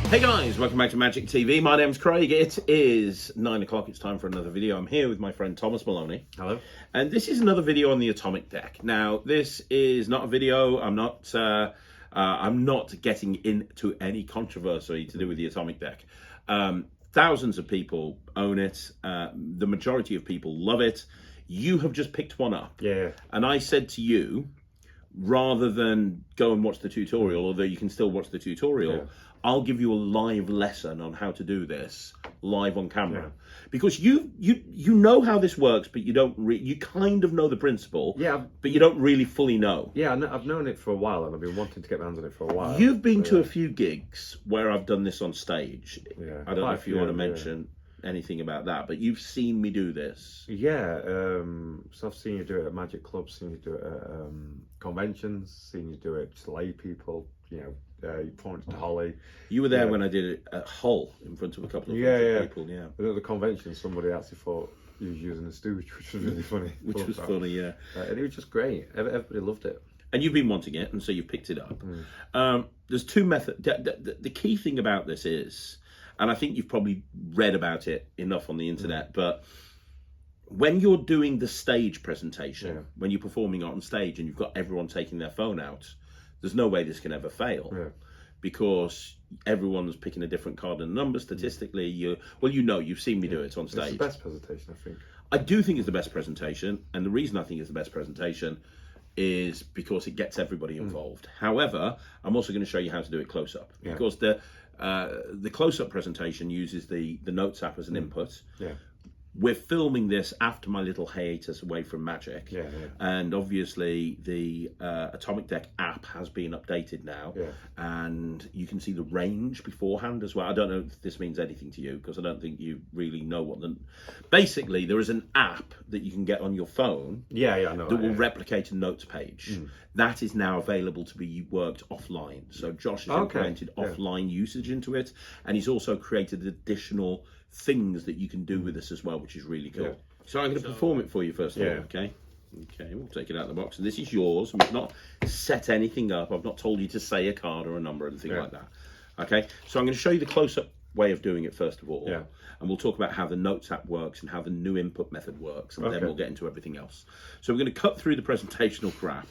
Hey guys, welcome back to Magic TV. My name's Craig. It is 9 o'clock. It's time for another video. I'm here with my friend Thomas Maloney. Hello. And this is another video on the atomic deck. Now, this is not a video. I'm not getting into any controversy to do with the atomic deck. Thousands of people own it. The majority of people love it. You have just picked one up. Yeah. And I said to you, rather than go and watch the tutorial, although you can still watch the tutorial, I'll give you a live lesson on how to do this live on camera, because you know how this works, but you don't you kind of know the principle, but you don't really fully know. Yeah, I've known it for a while, and I've been wanting to get my hands on it for a while. You've been to a few gigs where I've done this on stage. Yeah, I don't know if you want to mention anything about that, but you've seen me do this. Yeah, so I've seen you do it at Magic Clubs, seen you do it at conventions, seen you do it to lay people, you know, you pointed to Holly. You were there when I did it at Hull in front of a couple of people. Yeah. But at the convention, somebody actually thought you was using a stooge, which was really funny. Which was funny, yeah. And it was just great. Everybody loved it. And you've been wanting it, and so you've picked it up. There's two methods. The key thing about this is, and I think you've probably read about it enough on the internet, but when you're doing the stage presentation, when you're performing on stage and you've got everyone taking their phone out, there's no way this can ever fail, because everyone's picking a different card and number. Statistically, you've seen me do it on stage. It's the best presentation, I think. I do think it's the best presentation, and the reason I think it's the best presentation is because it gets everybody involved. However, I'm also going to show you how to do it close up, because the close up presentation uses the Notes app as an input. We're filming this after my little hiatus away from Magic, and obviously the Atomic Deck app has been updated now, and you can see the range beforehand as well. I don't know if this means anything to you, because I don't think you really know what basically there is an app that you can get on your phone I know that will replicate a notes page. That is now available to be worked offline. So Josh has implemented offline usage into it, and he's also created additional things that you can do with this as well, which is really cool. So I'm going to perform it for you first of all, okay, we'll take it out of the box, and this is yours. We've not set anything up. I've not told you to say a card or a number or anything like that. Okay, so I'm going to show you the close-up way of doing it first of all, and we'll talk about how the Notes app works and how the new input method works, and then we'll get into everything else. So we're going to cut through the presentational crap,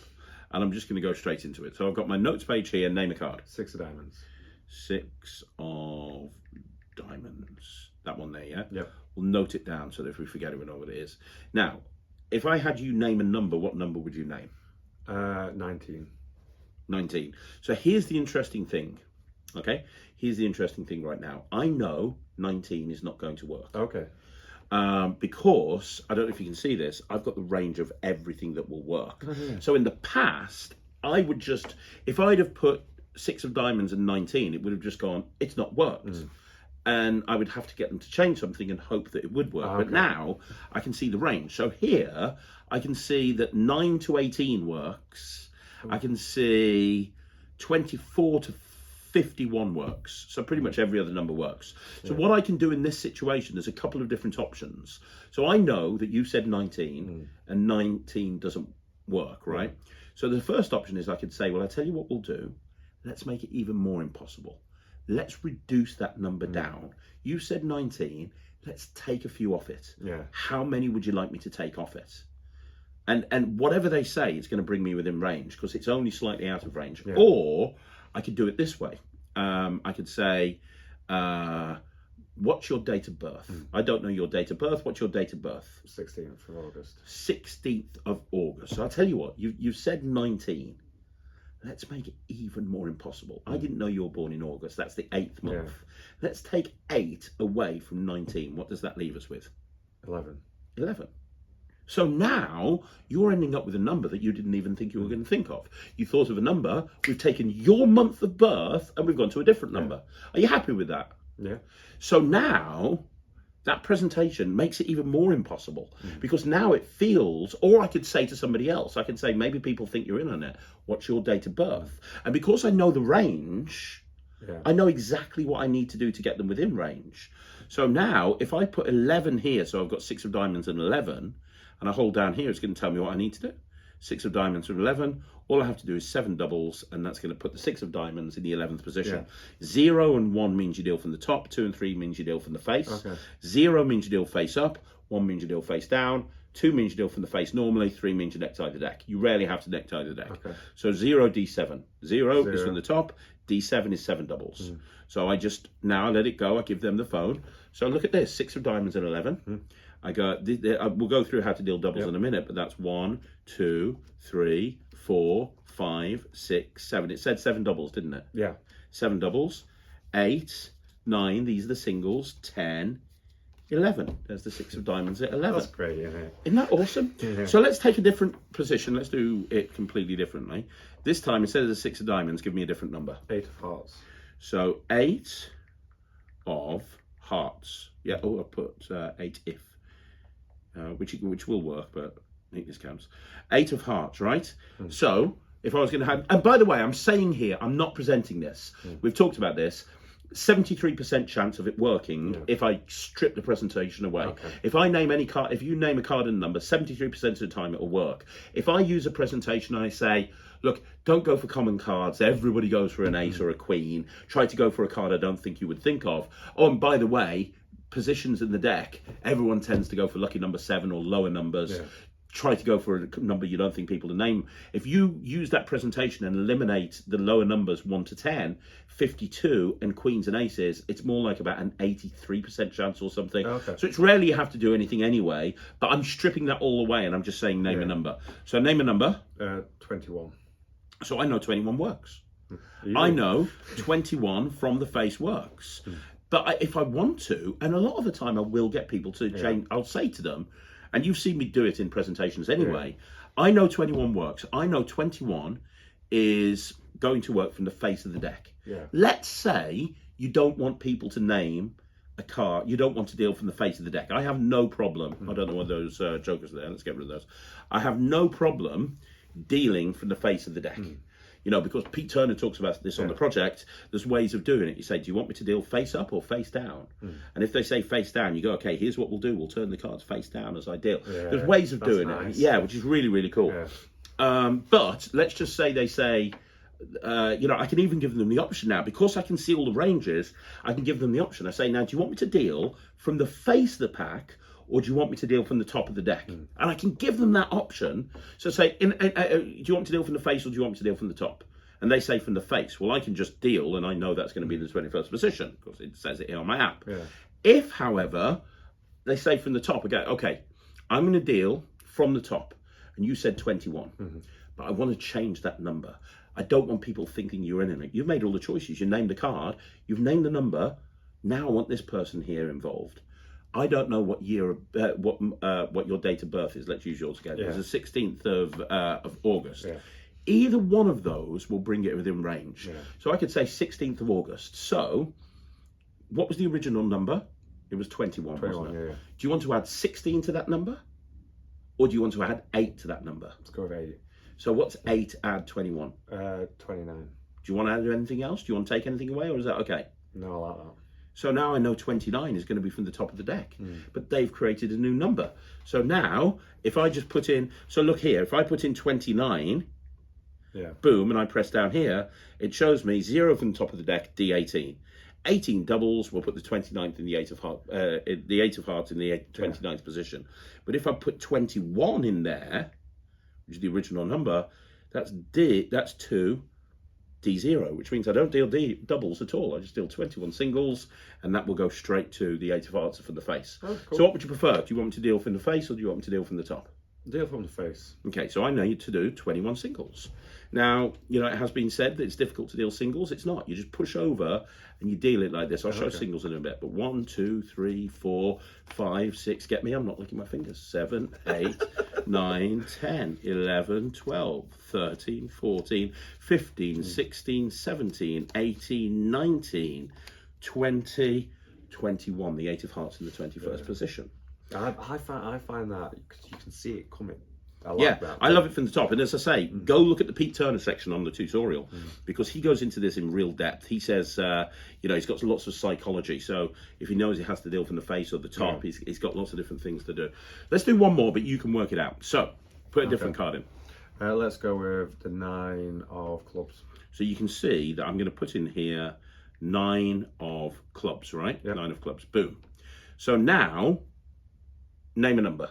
and I'm just going to go straight into it. So I've got my Notes page here. Name a card. 6 of diamonds. 6 of diamonds. That one there, yeah? We'll note it down so that if we forget it, we know what it is. Now, if I had you name a number, what number would you name? 19. 19. So here's the interesting thing, okay? Here's the interesting thing right now. I know 19 is not going to work. Okay. Because, I don't know if you can see this, I've got the range of everything that will work. So in the past, I would just, if I'd have put 6 of diamonds and 19, it would have just gone, it's not worked. And I would have to get them to change something and hope that it would work. But now I can see the range. So here I can see that 9 to 18 works. I can see 24 to 51 works. So pretty much every other number works. So what I can do in this situation, there's a couple of different options. So I know that you said 19 and 19 doesn't work, right? So the first option is I could say, well, I tell you what we'll do. Let's make it even more impossible. Let's reduce that number down. You said 19. Let's take a few off it. How many would you like me to take off it? And whatever they say, it's going to bring me within range, because it's only slightly out of range. Or I could do it this way. I could say, what's your date of birth? I don't know your date of birth. What's your date of birth? 16th of August. 16th of August. So I'll tell you what, you've said 19. Let's make it even more impossible. I didn't know you were born in August. That's the 8th month. Let's take 8 away from 19. What does that leave us with? 11. 11. So now you're ending up with a number that you didn't even think you were going to think of. You thought of a number, we've taken your month of birth, and we've gone to a different number. Are you happy with that? So now that presentation makes it even more impossible, because now it feels, or I could say to somebody else, I could say, maybe people think you're in on it. What's your date of birth? And because I know the range, I know exactly what I need to do to get them within range. So now if I put 11 here, so I've got 6 of diamonds and 11, and I hold down here, it's going to tell me what I need to do. 6 of diamonds and 11, All I have to do is 7 doubles, and that's going to put the 6 of diamonds in the 11th position. 0 and 1 means you deal from the top. 2 and 3 means you deal from the face. 0 means you deal face up. 1 means you deal face down. 2 means you deal from the face normally. 3 means you necktie the deck. You rarely have to necktie the deck. So 0, D7. 0 is from the top. D7 is 7 doubles. So I just, now I let it go. I give them the phone. So look at this, 6 of diamonds and 11. I go, we'll go through how to deal doubles in a minute, but that's 1, 2, 3, 4, 5, 6, 7. It said 7 doubles, didn't it? Yeah. 7 doubles. 8, 9, these are the singles. 10, 11. There's the 6 of diamonds at 11. That's great, isn't it? Isn't that awesome? So let's take a different position. Let's do it completely differently. This time, instead of the 6 of diamonds, give me a different number. 8 of hearts. So 8 of hearts. Yeah, oh, I put 8 if. Which will work, but I think this counts. 8 of hearts, right? So if I was going to have, and by the way, I'm saying here, I'm not presenting this. We've talked about this. 73% chance of it working if I strip the presentation away. If I name any card, if you name a card and number, 73% of the time it will work. If I use a presentation and I say, look, don't go for common cards. Everybody goes for an ace or a queen. Try to go for a card I don't think you would think of. Oh, and by the way, positions in the deck, everyone tends to go for lucky number 7 or lower numbers. Try to go for a number you don't think people to name. If you use that presentation and eliminate the lower numbers 1 to 10, 52 and queens and aces, it's more like about an 83% chance or something. So it's rarely you have to do anything anyway, but I'm stripping that all away and I'm just saying name a number. So name a number. 21. So I know 21 works. I know 21 from the face works. But if I want to, and a lot of the time I will get people to change, I'll say to them, and you've seen me do it in presentations anyway, I know 21 works. I know 21 is going to work from the face of the deck. Let's say you don't want people to name a card, you don't want to deal from the face of the deck. I have no problem. I don't know what those jokers are there. Let's get rid of those. I have no problem dealing from the face of the deck. You know, because Pete Turner talks about this on the project, there's ways of doing it. You say, do you want me to deal face up or face down? And if they say face down, you go, okay, here's what we'll do. We'll turn the cards face down as I deal. There's ways of doing it. Yeah, which is really, really cool. But let's just say they say, you know, I can even give them the option now. Because I can see all the ranges, I can give them the option. I say, now, do you want me to deal from the face of the pack, or do you want me to deal from the top of the deck? And I can give them that option. So say, do you want me to deal from the face or do you want me to deal from the top? And they say from the face. Well, I can just deal, and I know that's going to be the 21st position because it says it here on my app. If, however, they say from the top, I go, okay, I'm going to deal from the top. And you said 21, but I want to change that number. I don't want people thinking you're in it. You've made all the choices. You named the card. You've named the number. Now I want this person here involved. I don't know what year, what your date of birth is. Let's use yours again. It's the 16th of August. Either one of those will bring it within range. So I could say 16th of August. So what was the original number? It was 21, wasn't it? Do you want to add 16 to that number? Or do you want to add 8 to that number? Let's go with 8. So what's 8 add 21? 29. Do you want to add anything else? Do you want to take anything away, or is that okay? No, I like that. So now I know 29 is going to be from the top of the deck, but they've created a new number. So now, if I just put in, so look here, if I put in 29, boom, and I press down here, it shows me 0 from the top of the deck, D18. 18 doubles, we'll put the 29th in the 8 of hearts, the 8 of hearts in the 29th position. But if I put 21 in there, which is the original number, that's 2, D0, which means I don't deal doubles at all. I just deal 21 singles, and that will go straight to the 8 of hearts from the face. Cool. So what would you prefer? Do you want me to deal from the face, or do you want me to deal from the top? Deal from the face. Okay, so I need to do 21 singles. Now, you know, it has been said that it's difficult to deal singles. It's not. You just push over and you deal it like this. I'll show singles in a bit. But 1, 2, 3, 4, 5, 6. Get me? I'm not licking my fingers. 7, 8, 9, 10, 11, 12, 13, 14, 15, 16, 17, 18, 19, 20, 21. The 8 of hearts in the 21st position. I find that because you can see it coming. I love it from the top. And as I say, go look at the Pete Turner section on the tutorial because he goes into this in real depth. He says, you know, he's got lots of psychology. So if he knows he has to deal from the face or the top, he's got lots of different things to do. Let's do one more, but you can work it out. So put a different card in. Let's go with the 9 of clubs. So you can see that I'm going to put in here 9 of clubs, right? Yep. 9 of clubs. Boom. So now, name a number.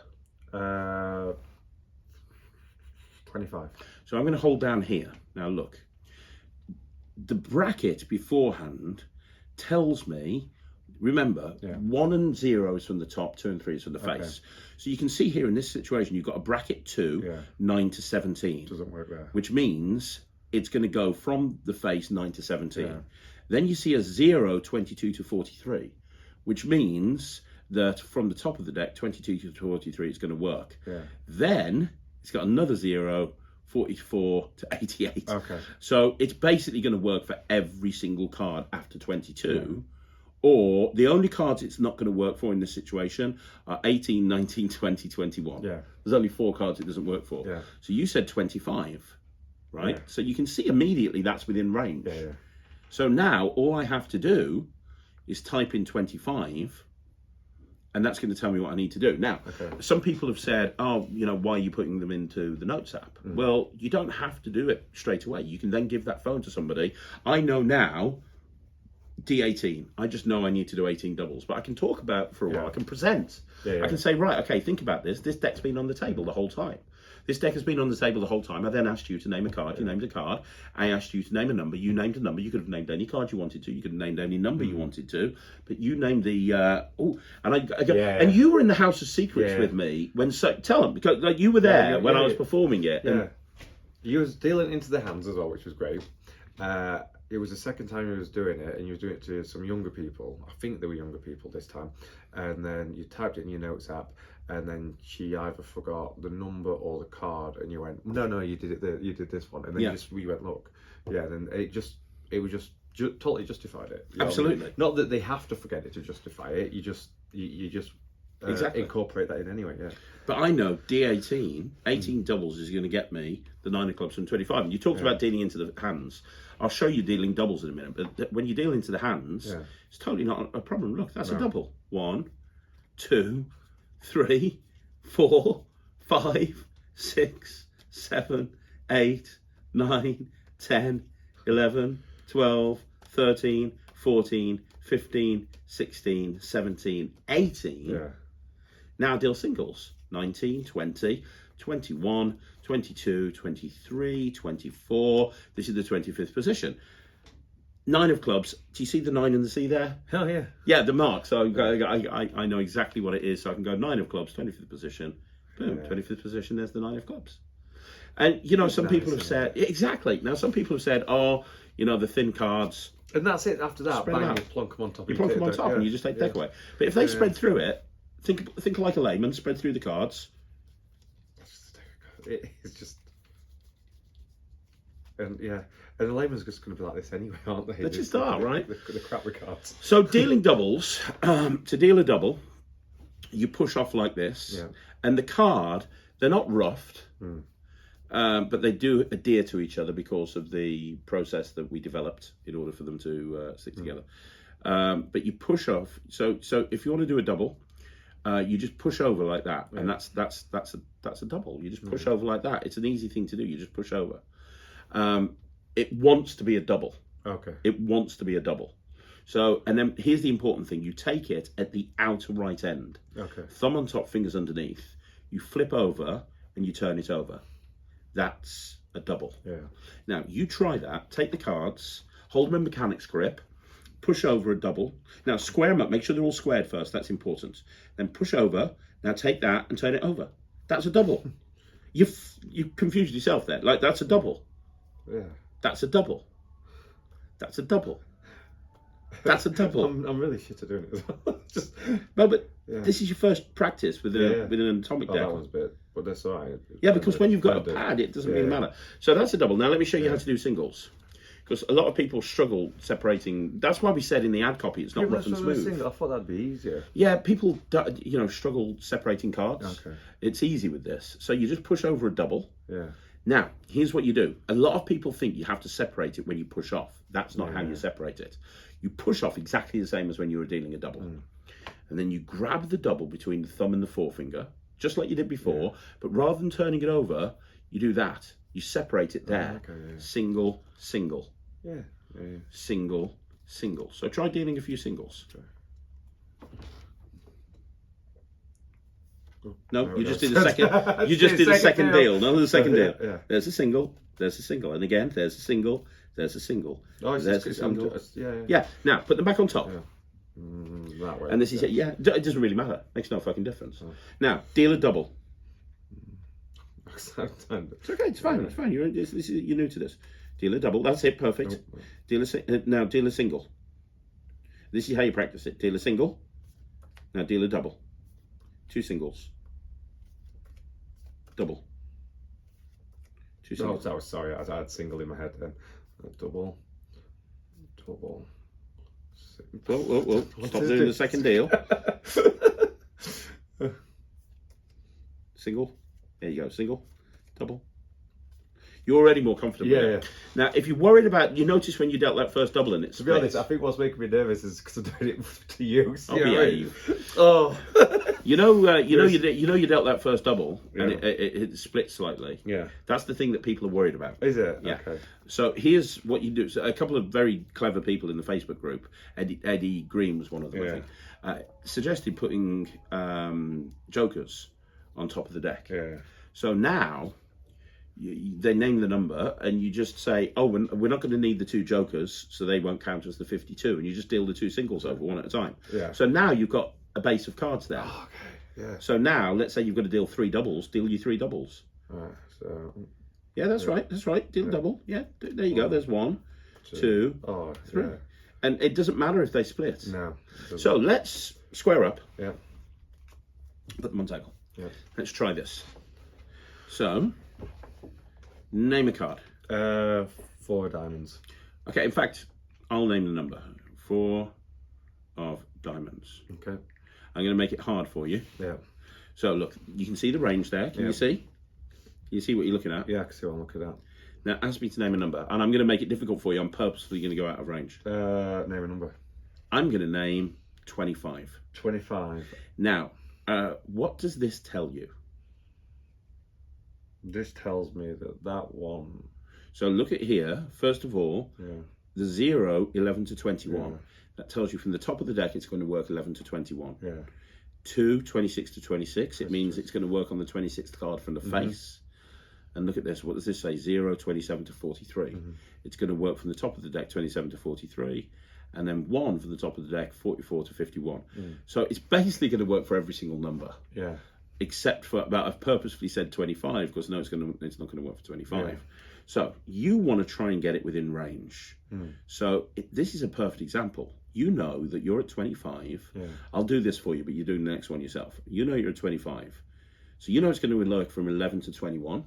25. So I'm going to hold down here. Now look, the bracket beforehand tells me, remember, 1 and 0 is from the top, 2 and 3 is from the face. So you can see here in this situation, you've got a bracket 2, 9 to 17. Doesn't work there. Which means it's going to go from the face 9 to 17. Then you see a 0, 22 to 43, which means that from the top of the deck, 22 to 43 is going to work. Then it's got another 0, 44 to 88. So it's basically going to work for every single card after 22. Or the only cards it's not going to work for in this situation are 18, 19, 20, 21. There's only 4 cards it doesn't work for. So you said 25, right? So you can see immediately that's within range. So now all I have to do is type in 25, and that's going to tell me what I need to do. Now, some people have said, oh, you know, why are you putting them into the Notes app? Well, you don't have to do it straight away. You can then give that phone to somebody. I know now, D18. I just know I need to do 18 doubles, but I can talk about for a while. I can present. I can say, right, okay, think about this. This deck's been on the table the whole time. This deck has been on the table the whole time. I then asked you to name a card. You named a card. I asked you to name a number. You named a number. You could have named any card you wanted to. You could have named any number you wanted to. But you named the and you were in the House of Secrets with me when. So tell them, because like you were there when I was performing it. And, you was dealing into the hands as well, which was great. It was the second time he was doing it, and you was doing it to some younger people. I think they were younger people this time. And then you typed it in your Notes app, and then she either forgot the number or the card, and you went, no, you did it. You did this one, and then you went, look, then it was just totally justified it. Absolutely. I mean? Not that they have to forget it to justify it. You just incorporate that in anyway. But I know D18, 18 doubles is going to get me the 9 of clubs from 25. And you talked about dealing into the hands. I'll show you dealing doubles in a minute. But when you deal into the hands, it's totally not a problem. Look, that's a double. 1, 2, 3, 4, 5, 6, 7, 8, 9, 10, 11, 12, 13, 14, 15, 16, 17, 18. Now deal singles. 19, 20, 21, 22, 23, 24. This is the 25th position. 9 of clubs. Do you see the 9 and the C there? Oh, yeah. Yeah, the mark. So I know exactly what it is. So I can go 9 of clubs, 25th position. Boom, 25th position. There's the 9 of clubs. And, you know, some people have said... Exactly. Now, some people have said, oh, you know, the thin cards... And that's it. After that, bang, you plonk them on top. You plonk them on top and you just take the deck away. But if they spread through it, think like a layman, spread through the cards. It's just... And the layman's just going to be like this anyway, aren't they? They just are, right? The crap with cards. So dealing doubles, to deal a double, you push off like this, and the card, they're not roughed, but they do adhere to each other because of the process that we developed in order for them to stick together. But you push off. So if you want to do a double, you just push over like that, and that's a double. You just push over like that. It's an easy thing to do. You just push over. It wants to be a double. It wants to be a double. So, and then here's the important thing. You take it at the outer right end. Thumb on top, fingers underneath. You flip over and you turn it over. That's a double. Now, you try that. Take the cards, hold them in mechanic's grip, push over a double. Now, square them up. Make sure they're all squared first. That's important. Then push over. Now, take that and turn it over. That's a double. You confused yourself there. Like, that's a double. That's a double. That's a double. That's a double. I'm really shit at doing it as well. No, but this is your first practice with an atomic deck. That was a bit, but that's all right. Yeah, because when you've got a pad, it doesn't really matter. So that's a double. Now let me show you how to do singles, because a lot of people struggle separating. That's why we said in the ad copy it's not rough and smooth. I thought that'd be easier. Yeah, people struggle separating cards. It's easy with this. So you just push over a double. Now, here's what you do. A lot of people think you have to separate it when you push off. That's not how you separate it. You push off exactly the same as when you were dealing a double. And then you grab the double between the thumb and the forefinger, just like you did before. But rather than turning it over, You do that. You separate it there. Okay, yeah. Single, single, Yeah. single, single. So try dealing a few singles. Okay. No, There you we just go. did a second. You just did a second deal. No, there's a second deal. Yeah. There's a single. There's a single, and again, there's a single. There's a single. Oh, it's There's just, a single. yeah. Yeah. Now put them back on top. Yeah. That way. And this is it. Yeah, it doesn't really matter. Makes no fucking difference. Oh. Now deal a double. It's It's okay. It's fine. It's fine. You're new to this. Deal a double. That's it. Perfect. Now deal a single. This is how you practice it. Deal a single. Now deal a double. 2 singles. Double. 2 singles. Oh, I was sorry. I had single in my head then. Double. Whoa. Stop doing the second deal. Single. There you go. Single. Double. You're already more comfortable. Yeah. Now, if you're worried about, you notice when you dealt that first double and it's To be honest, I think what's making me nervous is because I'm doing it to you. Oh, yeah. Oh. You dealt that first double and it split slightly. Yeah. That's the thing that people are worried about. Is it? Yeah. Okay. So here's what you do. So a couple of very clever people in the Facebook group, Eddie Green was one of them, I think, suggested putting jokers on top of the deck. Yeah. So now they name the number and you just say, oh, we're not going to need the 2 jokers, so they won't count as the 52, and you just deal the 2 singles over one at a time. Yeah. So now you've got a base of cards there. Oh, okay. Yeah. So now, let's say you've got to deal 3 doubles, deal you 3 doubles. Alright, so... Yeah, that's right. That's right. Deal double. Yeah, there you go. There's 1, 2, 3. Yeah. And it doesn't matter if they split. No. So let's square up. Yeah. Put them on table. Yeah. Let's try this. So, name a card. 4 diamonds. Okay, in fact, I'll name the number. 4 of diamonds. Okay. I'm going to make it hard for you. Yeah. So look, you can see the range there. Can you see? You see what you're looking at? Yeah, I can see what I'm looking at. Now ask me to name a number, and I'm going to make it difficult for you. I'm purposefully going to go out of range. Name a number. I'm going to name 25. 25. Now, what does this tell you? This tells me that one. So look at here. First of all, the 0, 11 to 21. Yeah. That tells you from the top of the deck it's going to work 11 to 21. Yeah. 2, 26 to 26. It means it's going to work on the 26th card from the face. And look at this. What does this say? 0, 27 to 43. It's going to work from the top of the deck 27 to 43. And then 1 from the top of the deck 44 to 51. So it's basically going to work for every single number. Yeah. Except for, but I've purposefully said 25 because no, it's not going to work for 25. Yeah. So you want to try and get it within range. So this is a perfect example. You know that you're at 25. Yeah. I'll do this for you, but you're doing the next one yourself. You know you're at 25. So you know it's going to work from 11 to 21.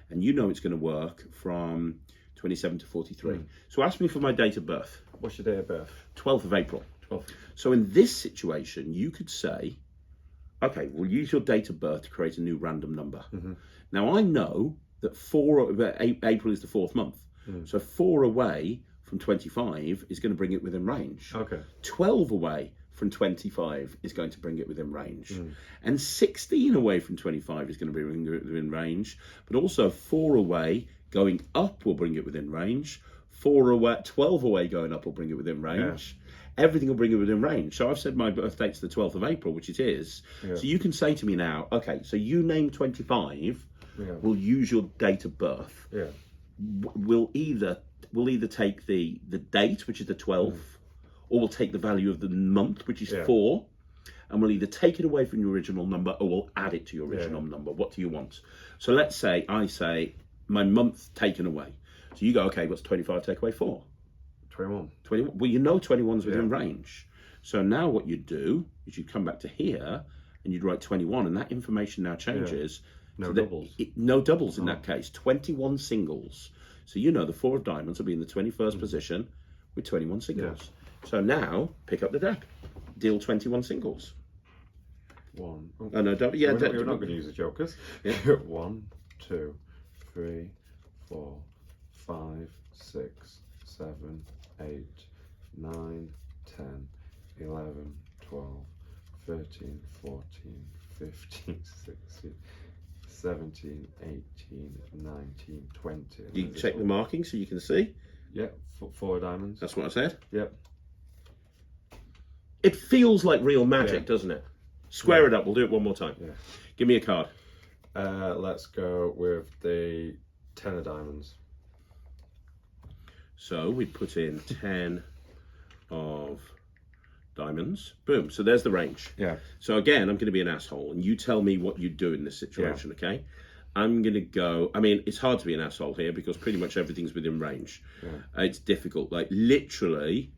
And you know it's going to work from 27 to 43. So ask me for my date of birth. What's your date of birth? 12th of April. 12th. So in this situation, you could say, okay, we'll use your date of birth to create a new random number. Now I know that April is the 4th month. So 4 away from 25 is going to bring it within range. Okay. 12 away from 25 is going to bring it within range. And 16 away from 25 is going to bring it within range. But also 4 away going up will bring it within range. 12 away going up will bring it within range. Yeah. Everything will bring it within range. So I've said my birth date's the 12th of April, which it is. Yeah. So you can say to me now, okay, so you name 25, we'll use your date of birth. Yeah. We'll either take the date, which is the 12th, or we'll take the value of the month, which is 4, and we'll either take it away from your original number or we'll add it to your original number. What do you want? So let's say I say my month taken away. So you go, okay, what's 25 take away 4? 21. 21. Well, you know 21's within range. So now what you'd do is you'd come back to here and you'd write 21, and that information now changes. No doubles. No doubles in that case. 21 singles. So you know the 4 of diamonds will be in the 21st position with 21 singles. So now pick up the deck. Deal 21 singles. 1. Oh, no, don't. Yeah, we're not going to use the jokers. Yeah. 1, 2, 3, 4, 5, 6, 7, 8, 9, 10, 11, 12, 13, 14, 15, 16, 17, 18, 19, 20. You check the marking so you can see. Yep, 4 diamonds. That's what I said. Yep. It feels like real magic, doesn't it? Square it up. We'll do it one more time. Yeah. Give me a card. Let's go with the 10 of diamonds. So we put in 10 of diamonds. Boom. So there's the range. Yeah. So again, I'm going to be an asshole, and you tell me what you do in this situation, okay? I'm going to go... I mean, it's hard to be an asshole here because pretty much everything's within range. Yeah. It's difficult. Like, literally,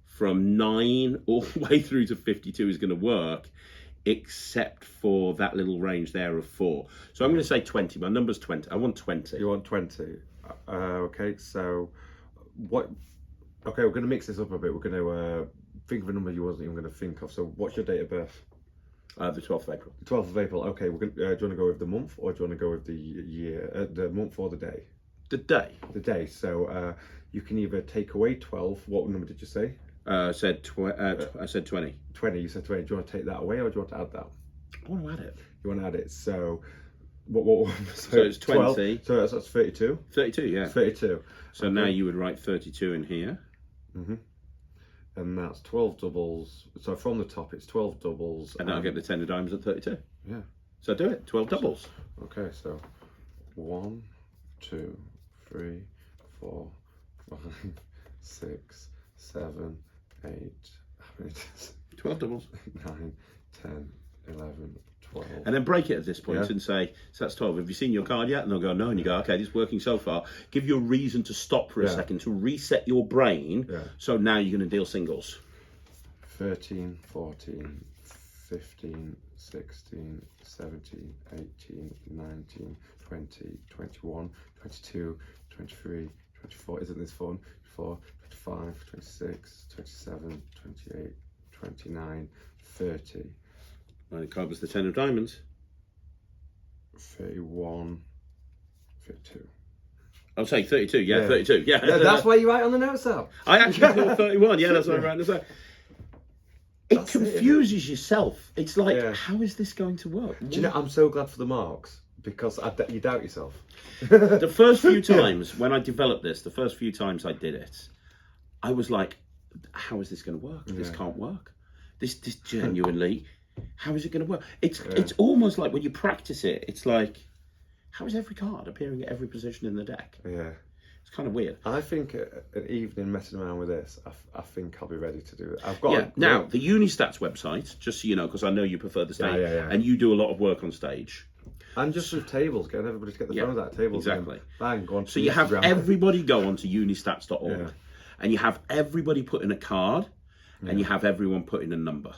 from 9 all the way through to 52 is going to work, except for that little range there of 4. So I'm going to say 20. My number's 20. I want 20. You want 20. Okay, so what... Okay, we're going to mix this up a bit. We're going to think of a number you wasn't even going to think of. So what's your date of birth? The 12th of April. The 12th of April. Okay, we're going. Do you want to go with the month, or do you want to go with the year? The month or the day? The day. The day. So you can either take away 12. What number did you say? I said 20. 20. You said 20. Do you want to take that away, or do you want to add that? I want to add it. You want to add it. So what so it's 20. 12, so that's 32. 32, yeah. 32. So now you would write 32 in here. Mm-hmm. And that's 12 doubles. So from the top, it's 12 doubles. And I'll get the 10 of diamonds at 32. Yeah. So do it. 12 doubles. Okay, so 1, 2, 3, 4, 5, 6, 7, 8. How many? 12 doubles. 9, 10, 11, 12. And then break it at this point and say, so that's 12. Have you seen your card yet? And they'll go, no. And you go, okay, this is working so far. Give you a reason to stop for a second, to reset your brain. Yeah. So now you're going to deal singles. 13, 14, 15, 16, 17, 18, 19, 20, 21, 22, 23, 24. Isn't this fun? 24, 25, 26, 27, 28, 29, 30. And the card was the 10 of diamonds. 31, 32. I'll say 32, yeah, 32, yeah. That's why you write on the notes up. I actually thought 31, yeah, that's what I wrote on the notes. It confuses yourself. It's like, how is this going to work? Do you know, I'm so glad for the marks, because you doubt yourself. The first few times when I developed this, the first few times I did it, I was like, how is this going to work? This can't work. This genuinely... How is it going to work? It's almost like when you practice it, it's like, how is every card appearing at every position in the deck? Yeah. It's kind of weird. I think an evening messing around with this, I think I'll be ready to do it. I've got now, the Unistats website, just so you know, because I know you prefer the stage, and you do a lot of work on stage. And just with tables, getting everybody to get the phones out of tables. Exactly. Bang, go on to so you have everybody go onto unistats.org, and you have everybody put in a card, and you have everyone put in a number.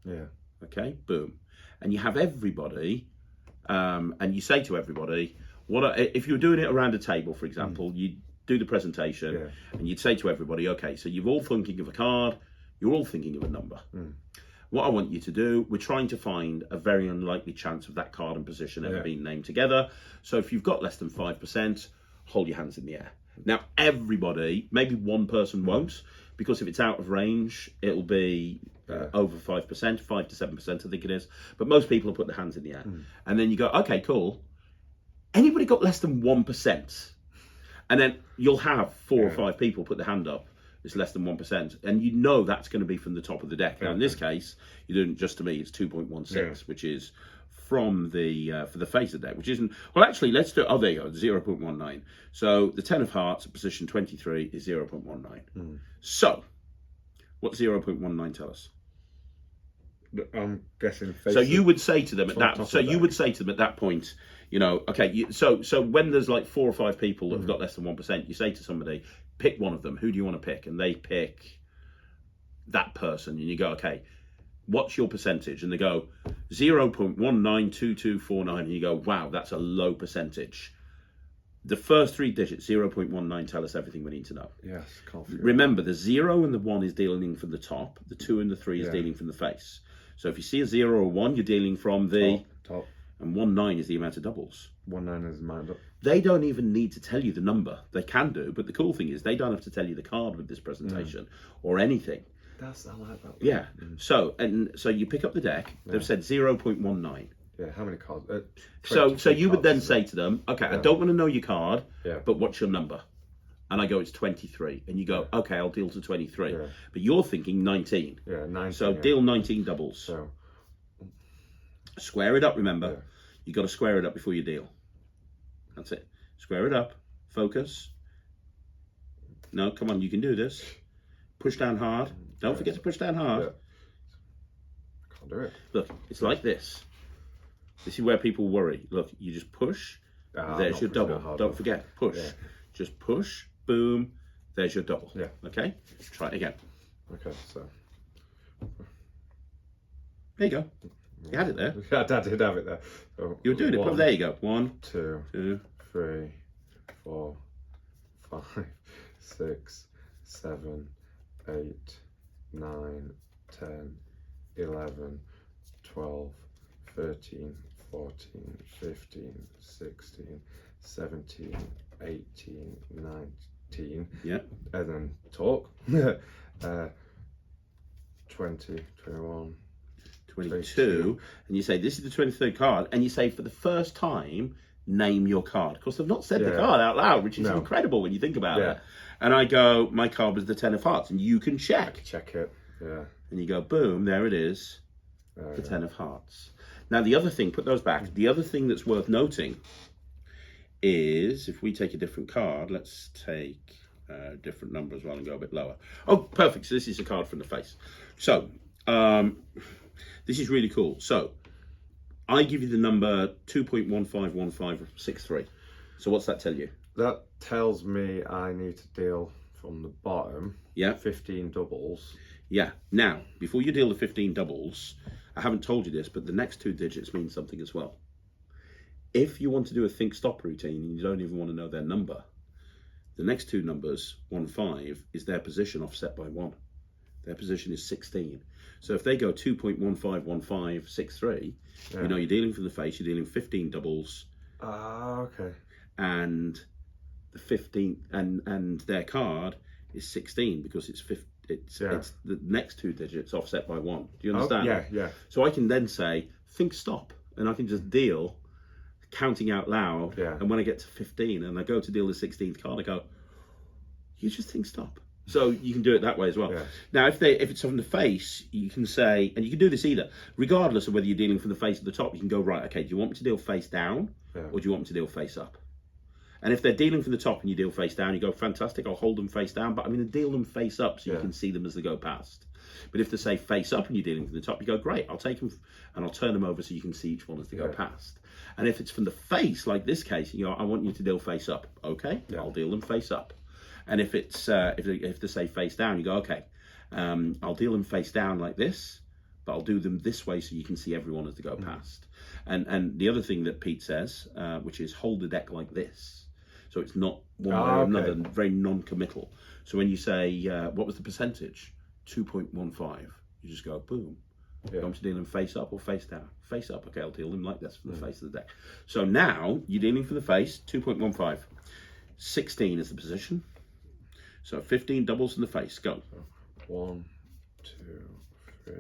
Yeah. Okay, boom. And you have everybody, and you say to everybody, if you were doing it around a table, for example, you'd do the presentation, and you'd say to everybody, okay, so you're all thinking of a card, you're all thinking of a number. What I want you to do, we're trying to find a very unlikely chance of that card and position ever being named together. So if you've got less than 5%, hold your hands in the air. Now, everybody, maybe one person won't, because if it's out of range, it'll be over 5%, 5 to 7%, I think it is. But most people will put their hands in the air. And then you go, okay, cool. Anybody got less than 1%? And then you'll have 4 or 5 people put their hand up. It's less than 1%. And you know that's going to be from the top of the deck. Now, in this case, you're doing just to me, it's 2.16, which is from the for the face of the deck, which isn't... Well, actually, let's do... Oh, there you go, 0.19. So the 10 of hearts at position 23 is 0.19. So, what 0.19 tell us? I'm guessing... So you would say to them at that... So you would say to them at that point, you know, okay, so when there's like 4 or 5 people that have got less than 1%, you say to somebody, pick one of them. Who do you want to pick? And they pick that person. And you go, okay, what's your percentage? And they go 0.192249. And you go, wow, that's a low percentage. The first 3 digits, 0.19, tell us everything we need to know. Yes, remember, the 0 and the 1 is dealing from the top. The 2 and the 3 is dealing from the face. So if you see a 0 or 1, you're dealing from the top. And 19 is the amount of doubles. 19 is the amount of... They don't even need to tell you the number. They can do, but the cool thing is they don't have to tell you the card with this presentation or anything. I like that. Yeah. So you pick up the deck. They've said 0.19. Yeah, how many cards? So you would then say to them, okay, I don't want to know your card, Yeah. but what's your number? And I go, it's 23. And you go, okay, I'll deal to 23. Yeah. But you're thinking 19. Yeah, 19. So deal 19 doubles. So square it up, remember. Yeah. You got to square it up before you deal. That's it. Square it up. Focus. No, come on, you can do this. Push down hard. Don't forget to push down hard. Yeah. I can't do it. Look, it's like this. This is where people worry. Look, you just push. There's your double. Don't forget, push. Yeah. Just push. Boom. There's your double. Yeah. Okay? Try it again. Okay, so. There you go. You had it there. I did have it there. So You were doing it. But there you go. 1, 2, 2, 3, 4, 5, 6, 7, 8, 9, 10, 11, 12, 13, 14, 15, 16, 17, 18, 19. Yeah. And then talk. 20, 21. 22, and you say, this is the 23rd card, and you say, for the first time, name your card. Of course, I've not said the card out loud, which is incredible when you think about it. And I go, my card was the 10 of hearts, and you can check. Check it, yeah. And you go, boom, there it is, the 10 of hearts. Now, the other thing, put those back, the other thing that's worth noting is, if we take a different card, let's take a different number as well and go a bit lower. Oh, perfect, so this is a card from the face. So, this is really cool. So, I give you the number 2.151563. So what's that tell you? That tells me I need to deal from the bottom. Yeah. 15 doubles. Yeah. Now, before you deal the 15 doubles, I haven't told you this, but the next 2 digits mean something as well. If you want to do a think stop routine and you don't even want to know their number, the next 2 numbers, 1, 5, is their position offset by 1. Their position is 16. So if they go 2.151563, you know you're dealing from the face, you're dealing 15 doubles. Okay. And the 15 and their card is 16 because it's the next 2 digits offset by 1. Do you understand? Yeah. So I can then say think stop, and I can just deal counting out loud. Yeah. And when I get to 15 and I go to deal the 16th card, I go, you just think stop. So you can do it that way as well. Yeah. Now, if it's from the face, you can say, and you can do this either, regardless of whether you're dealing from the face or the top, you can go, right, okay, do you want me to deal face down or do you want me to deal face up? And if they're dealing from the top and you deal face down, you go, fantastic, I'll hold them face down, but I'm going to deal them face up so you can see them as they go past. But if they say face up and you're dealing from the top, you go, great, I'll take them and I'll turn them over so you can see each one as they go past. And if it's from the face, like this case, you go, I want you to deal face up. Okay, I'll deal them face up. And if it's if they say face down, you go, okay, I'll deal them face down like this, but I'll do them this way so you can see everyone as they go past. And the other thing that Pete says, which is hold the deck like this, so it's not one way or another, very non-committal. So when you say, what was the percentage? 2.15. You just go, boom. You want to deal them face up or face down? Face up. Okay, I'll deal them like this from the face of the deck. So now you're dealing for the face, 2.15. 16 is the position. So 15 doubles in the face. Go. 1, 2, 3,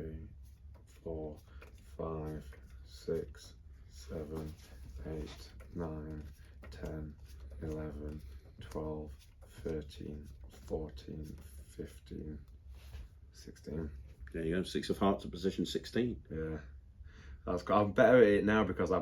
4, 5, 6, 7, 8, 9, 10, 11, 12, 13, 14, 15, 16. There you go. 6 of hearts at position 16. Yeah. I'm better at it now because I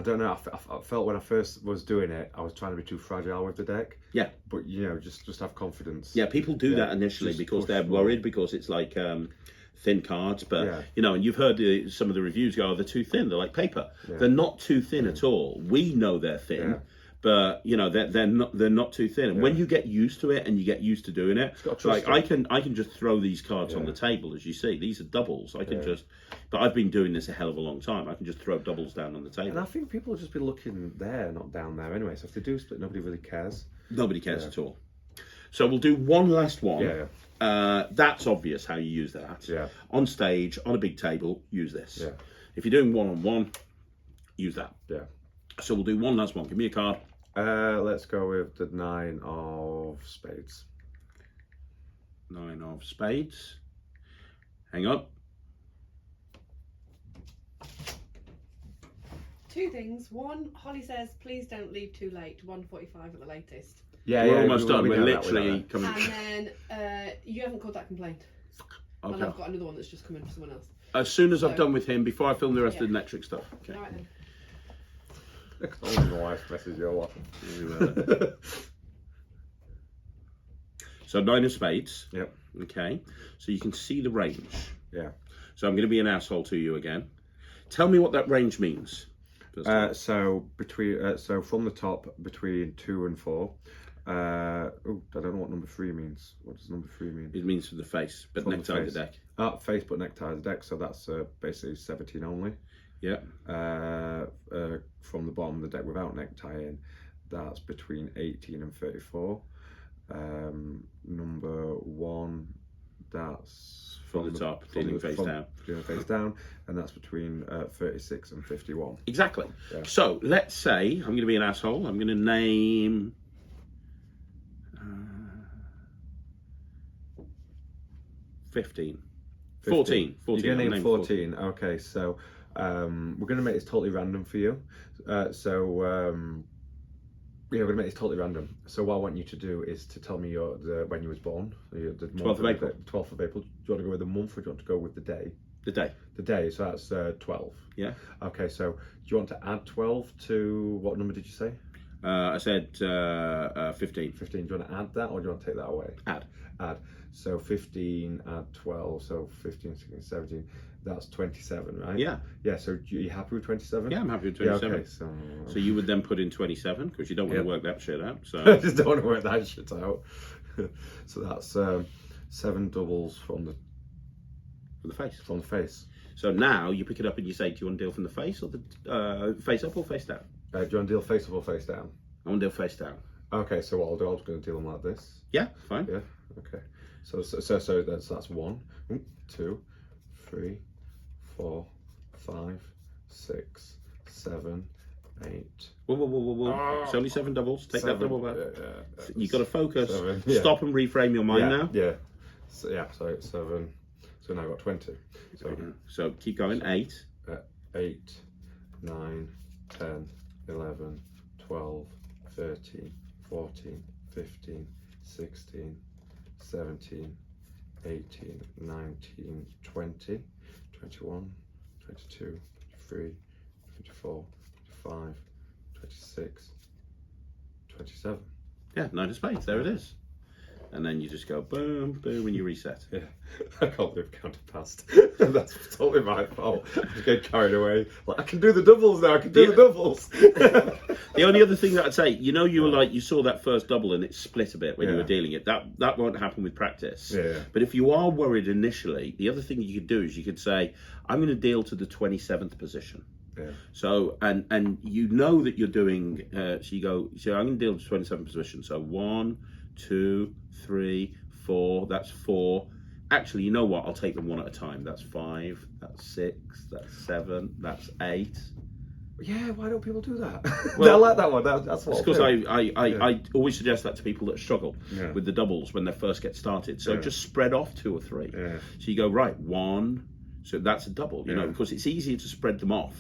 don't know, I felt when I first was doing it, I was trying to be too fragile with the deck. Yeah. But, you know, just have confidence. Yeah, people do that initially because they're worried, because it's like thin cards. But, you know, and you've heard some of the reviews go, oh, they're too thin. They're like paper. Yeah. They're not too thin at all. We know they're thin. Yeah. But you know they're not too thin, and when you get used to it and you get used to doing it, like I can just throw these cards on the table, as you see. These are doubles. I can just, but I've been doing this a hell of a long time. I can just throw doubles down on the table. And I think people will just be looking there, not down there anyway. So if they do split, nobody really cares. Nobody cares at all. So we'll do one last one. That's obvious how you use that. On stage, on a big table, use this. If you're doing one-on-one, use that. So we'll do one last one. Give me a card. Let's go with the 9 of spades. 9 of spades. Hang on. two things. One, Holly says, please don't leave too late. 1:45 at the latest. Yeah, We're almost done. We're know that, literally know that. coming. And then you haven't called that complaint. And Okay. I've got another one that's just come in for someone else. As soon as I've So- done with him, before I film the rest Yeah. of the Netric stuff. Okay. All right then. Oh, my wife messaged you a lot. So 9 of spades. Yep. Okay. So you can see the range. Yeah. So I'm going to be an asshole to you again. Tell me what that range means. So between so from the top between 2 and 4. I don't know what number 3 means. What does number 3 mean? It means for the face, but From the necktie the face. deck. Face but necktie the deck. So that's basically 17 only. Yeah. From the bottom of the deck without necktie in, that's between 18 and 34. Number 1, that's From the top, dealing face down. Dealing face down, and that's between 36 and 51. Exactly. Yeah. So let's say I'm going to be an asshole. I'm going to name 15. 14. You're going to I'll name 14. Okay, so we're going to make this totally random for you. Yeah, we're going to make this totally random. So what I want you to do is to tell me when you was born. The 12th of April. 12th of April. Do you want to go with the month or do you want to go with the day? The day. The day, so that's 12. Yeah. Okay, so do you want to add 12 to, what number did you say? I said 15. 15. Do you want to add that or do you want to take that away? Add. Add. So 15 add 12, so 15, 16, 17. That's 27, right? Yeah. Yeah, so you happy with 27? Yeah, I'm happy with Yeah, 27. okay, so... So you would then put in 27 because you don't want Yep. to work that shit out. So I just don't want to work that shit out. So that's 7 doubles from for the face. the face. So now you pick it up and you say, do you want to deal from the face or the face up or face down? Do you want to deal face up or face down? I want to deal face down. Okay, so what I'll do, I'm just going to deal them like this. Yeah, fine. Yeah, okay. So that's 1, 2, 3, 4, 5, 6, 7, 8. Whoa. It's only 7 doubles. Take that double back. You've got to focus. 7, yeah. Stop and reframe your mind now. Yeah. So, so it's 7. So now I've got 20. So keep going. 8. 8, 9, 10, 11, 12, 13, 14, 15, 16, 17, 18, 19, 20, 21, 22, 23, 24, 25, 26, 27. Yeah, 9 of spades. There it is. And then you just go boom, boom, and you reset. Yeah, I can't believe I counted past. That's totally my fault. I just get carried away. Like, I can do the doubles now. I can do the doubles. The only other thing that I'd say, you were like, you saw that first double and it split a bit when you were dealing it. That won't happen with practice. Yeah. But if you are worried initially, the other thing you could do is you could say, I'm going to deal to the 27th position. Yeah. So, and you know that you're doing, so you go, so I'm going to deal to 27th position. So 1, 2, 3, 4, that's 4. Actually, you know what? I'll take them one at a time. That's 5, that's 6, that's 7, that's 8. Yeah, why don't people do that? Well, I like that one. That's what. Because I always suggest that to people that struggle Yeah. with the doubles when they first get started. So Yeah. just spread off 2 or 3. Yeah. So you go, right, 1, so that's a double, you know, because it's easier to spread them off.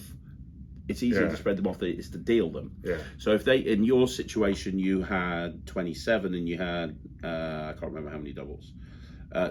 It's easier to spread them off than it is to deal them. Yeah. So if they, in your situation, you had 27 and you had, I can't remember how many doubles,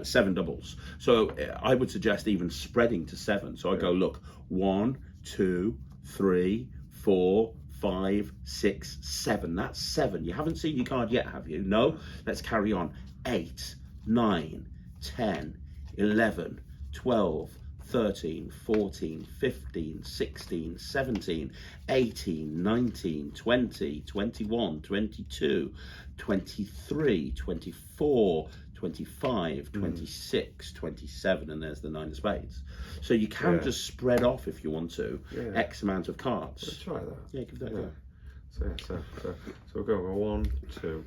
7 doubles. So I would suggest even spreading to 7. So I go, look, 1, 2, 3, 4, 5, 6, 7. That's 7. You haven't seen your card yet, have you? No? Let's carry on. 8, 9, 10, 11, 12, 13, 14, 15, 16, 17, 18, 19, 20, 21, 22, 23, 24, 25, 26, 27, and there's the 9 of spades. So you can just spread off if you want to, X amount of cards. Let's try that. Yeah, give that a go. So we'll go 1, 2.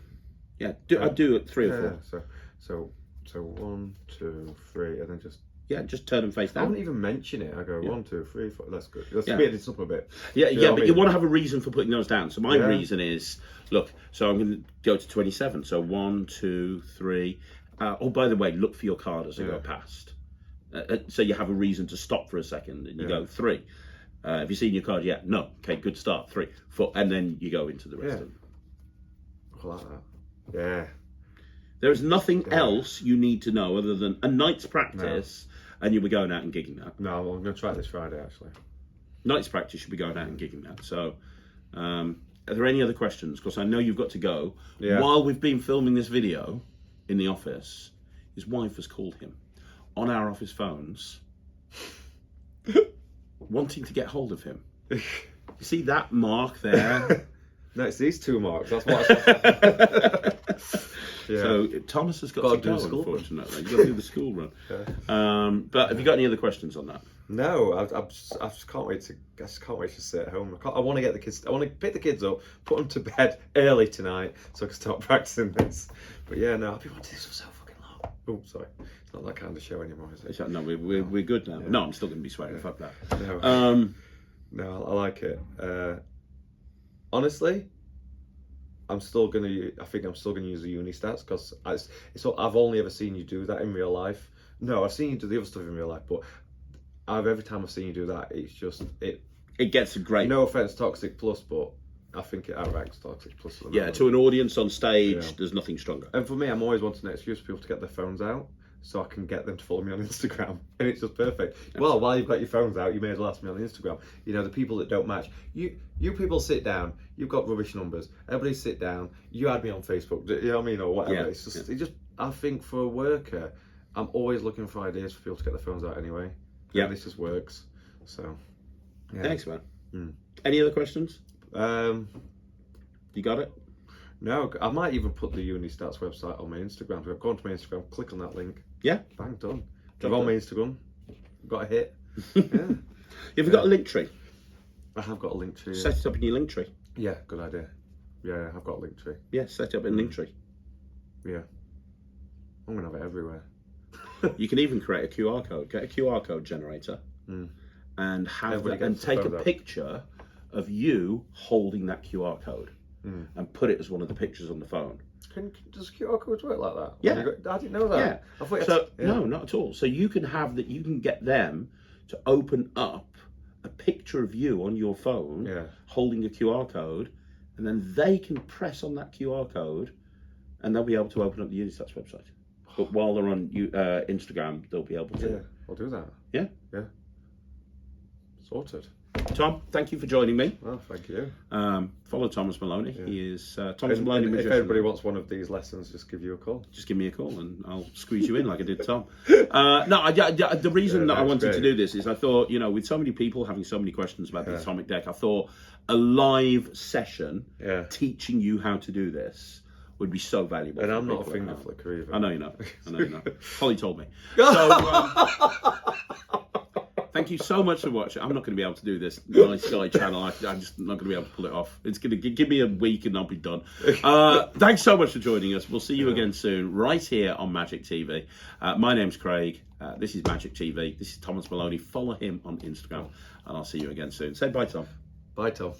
Yeah, I'd do it 3 or 4. So 1, 2, 3, and then just. Yeah, just turn them face I down. wouldn't even mention it. I go 1, 2, 3, 4. That's good. Let's Yeah. speed this up a bit. Yeah, You know what but I you mean? want to have a reason for putting those down. So my Yeah. reason is, look, so I'm going to go to 27. So 1, 2, 3. Oh, by the way, look for your card as I go past. So you have a reason to stop for a second and you go 3. Have you seen your card yet? No. Okay, good start. 3, 4, and then you go into the rest of them. I like that. Yeah. There is nothing else you need to know other than a night's practice, and you'll be going out and gigging that. No, I'm going to try it this Friday, actually. Night's practice, you'll be going out and gigging that. So, are there any other questions? Because I know you've got to go. Yeah. While we've been filming this video in the office, his wife has called him on our office phones, wanting to get hold of him. You see that mark there? No, it's these 2 marks. That's what Yeah. So Thomas has got to do go, the school run. unfortunately. You've got to do the school run. But have you got any other questions on that? No, I just can't wait to. I just can't wait to sit at home. I want to get the kids. I want to pick the kids up, put them to bed early tonight, so I can start practicing this. But yeah, no, I've been wanting to do this for so fucking long. Oh, sorry, it's not that kind of show anymore, is it? No, we're good now. No, I'm still going to be swearing. Fuck that. No, no, I like it. Honestly, I think I'm still gonna use the uni stats because I've only ever seen you do that in real life. No, I've seen you do the other stuff in real life, but every time I've seen you do that, it's just it gets a great. No offense, Toxic Plus, but I think it outranks Toxic Plus. Yeah, to an audience on stage, there's nothing stronger. And for me, I'm always wanting an excuse for people to get their phones out, so I can get them to follow me on Instagram, and it's just perfect. Absolutely. Well, while you've got your phones out, you may as well ask me on Instagram. You know, the people that don't match. You people sit down. You've got rubbish numbers. Everybody sit down. You add me on Facebook. You know what I mean, or whatever. Yeah. It's just. I think for a worker, I'm always looking for ideas for people to get their phones out anyway. Yeah, this just works. So, yeah. Thanks, man. Any other questions? You got it? No, I might even put the Unistats website on my Instagram. So go onto my Instagram, click on that link. Yeah. Bang, done. I'm on my Instagram. Got a hit. Yeah. You've got a link tree? I have got a link tree. Set it up in your link tree. Yeah, good idea. Yeah, I've got a link tree. Yeah, set it up in link tree. Yeah. I'm going to have it everywhere. You can even create a QR code. Get a QR code generator and take a picture of you holding that QR code and put it as one of the pictures on the phone. Does QR codes work like that? Yeah. I didn't know that. Yeah. I thought No, not at all. So you can have that. You can get them to open up a picture of you on your phone holding a QR code, and then they can press on that QR code, and they'll be able to open up the Unistats website. But while they're on Instagram, they'll be able to. Yeah, I'll do that. Yeah. Yeah. Sorted. Tom, thank you for joining me. Oh, thank you. Follow Thomas Maloney. Yeah. He is Thomas Maloney If Magician. anybody wants one of these lessons, just give you a call. Just give me a call and I'll squeeze you in like I did Tom. The reason that I wanted to do this is I thought, with so many people having so many questions about the atomic deck, I thought a live session teaching you how to do this would be so valuable. And I'm not a finger flicker either. I know you're not. Holly told me. So, thank you so much for watching. I'm not going to be able to do this nice guy channel. I'm just not going to be able to pull it off. It's going to give me a week and I'll be done. Thanks so much for joining us. We'll see you again soon, right here on Magic TV. My name's Craig. This is Magic TV. This is Thomas Maloney. Follow him on Instagram, and I'll see you again soon. Say bye, Tom. Bye, Tom.